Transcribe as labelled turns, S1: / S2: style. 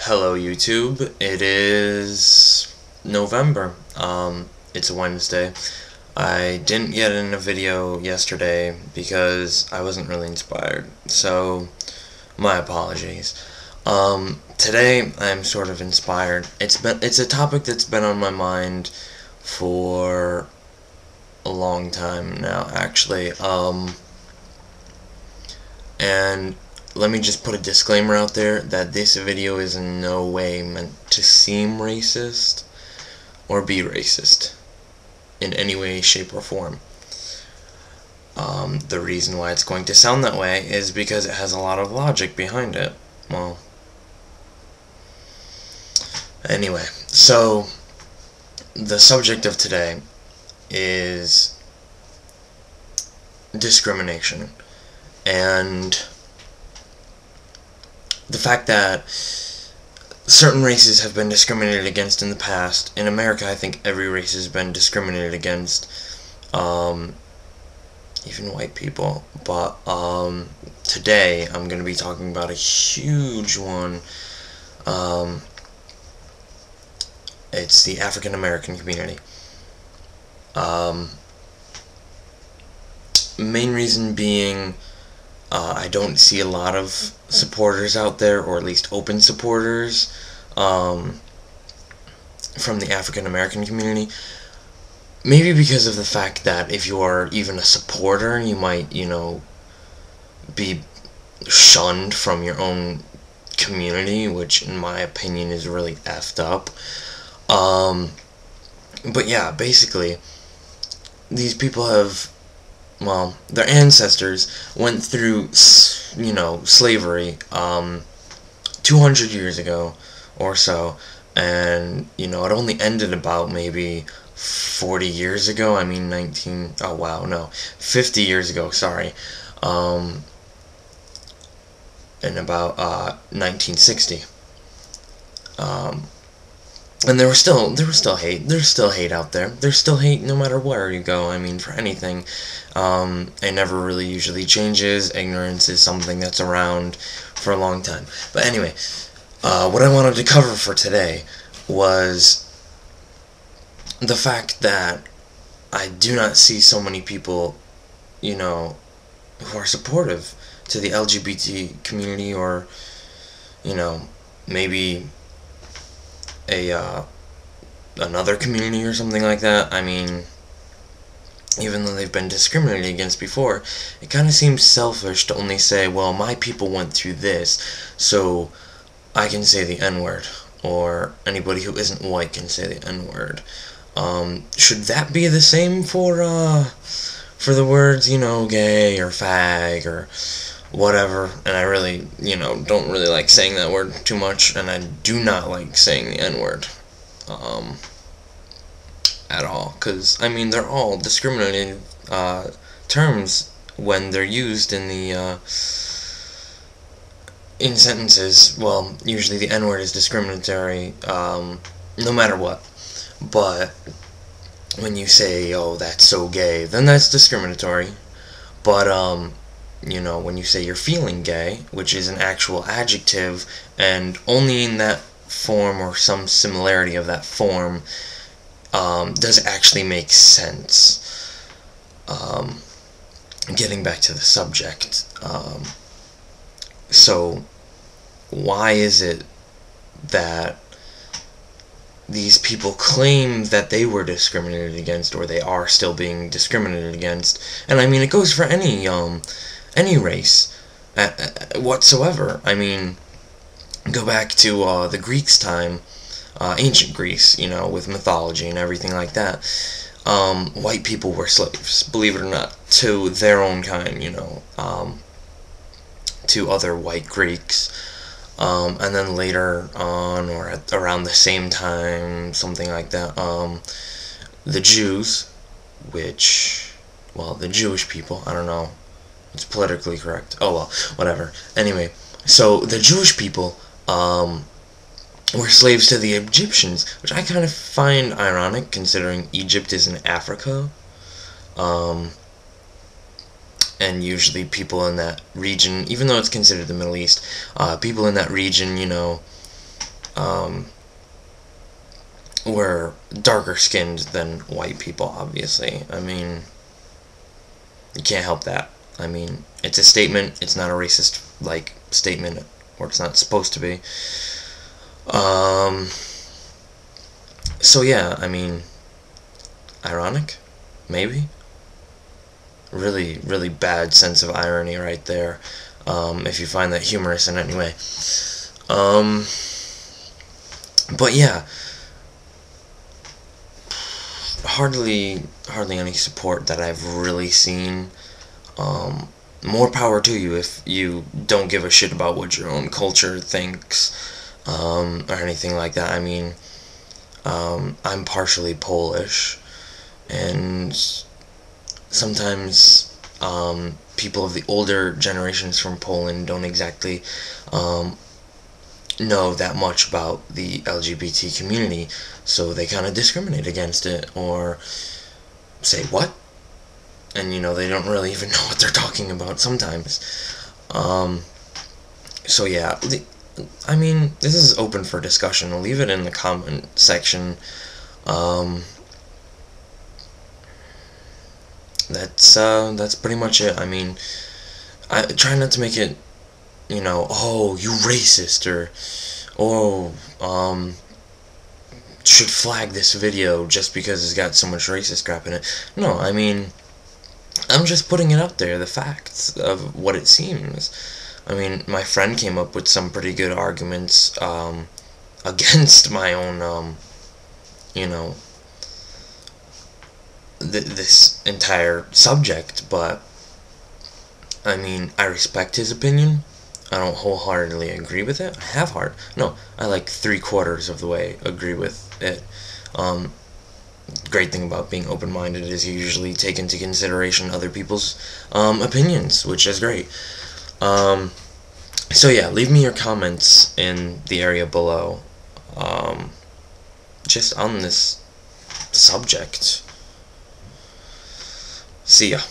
S1: Hello YouTube, it is November, it's a Wednesday. I didn't get in a video yesterday because I wasn't really inspired, so my apologies. Today I'm sort of inspired. It's a topic that's been on my mind for a long time now, actually, and let me just put a disclaimer out there that this video is in no way meant to seem racist or be racist in any way, shape, or form. The reason why it's going to sound that way is because it has a lot of logic behind it. Well, anyway, so the subject of today is discrimination and the fact that certain races have been discriminated against in the past. In America, I think every race has been discriminated against, even white people. But today, I'm going to be talking about a huge one. It's the African American community. Main reason being, I don't see a lot of supporters out there, or at least open supporters, from the African American community. Maybe because of the fact that if you are even a supporter, you might, be shunned from your own community, which in my opinion is really effed up. But yeah, basically, these people have, well, their ancestors went through, slavery, 200 years ago or so, and, it only ended about maybe 40 years ago, 50 years ago, sorry, in about, 1960, and there was still hate. There's still hate out there. There's still hate no matter where you go. For anything. It never really usually changes. Ignorance is something that's around for a long time. But anyway, what I wanted to cover for today was the fact that I do not see so many people, who are supportive to the LGBT community, or, maybe another community or something like that. Even though they've been discriminated against before, it kind of seems selfish to only say, well, my people went through this, so I can say the N-word, or anybody who isn't white can say the N-word. Should that be the same for the words, gay or fag or whatever? And I really, don't really like saying that word too much, and I do not like saying the N-word at all, because they're all discriminating terms when they're used in the in sentences. Well, usually the N-word is discriminatory, no matter what. But when you say, oh, that's so gay, then that's discriminatory. But when you say you're feeling gay, which is an actual adjective, and only in that form or some similarity of that form does it actually make sense. Getting back to the subject, so why is it that these people claim that they were discriminated against, or they are still being discriminated against? And it goes for any race whatsoever. Go back to the Greeks' time, ancient Greece, with mythology and everything like that. White people were slaves, believe it or not, to their own kind, to other white Greeks. And then later on, or around the same time, something like that, the Jews, the Jewish people, I don't know, it's politically correct, oh well, whatever. Anyway, so the Jewish people, were slaves to the Egyptians, which I kind of find ironic, considering Egypt is in Africa, and usually people in that region, even though it's considered the Middle East, people in that region, were darker skinned than white people, obviously. I mean, you can't help that. I mean, it's a statement, it's not a racist, like, statement, or it's not supposed to be. So yeah, I mean, ironic? Maybe? Really, really bad sense of irony right there, if you find that humorous in any way. But yeah, hardly any support that I've really seen. More power to you if you don't give a shit about what your own culture thinks, or anything like that. I mean, I'm partially Polish, and sometimes people of the older generations from Poland don't exactly know that much about the LGBT community, so they kind of discriminate against it, or say, what? And, they don't really even know what they're talking about sometimes. So yeah, I mean, this is open for discussion. I'll leave it in the comment section. That's pretty much it. I mean, I try not to make it, oh, you racist, or, oh, should flag this video just because it's got so much racist crap in it. No, I mean, I'm just putting it out there, the facts of what it seems. I mean, my friend came up with some pretty good arguments, against my own, this entire subject, but, I mean, I respect his opinion. I don't wholeheartedly agree with it. I like 3/4 of the way agree with it. Great thing about being open-minded is you usually take into consideration other people's opinions, which is great. So yeah, leave me your comments in the area below, just on this subject. See ya.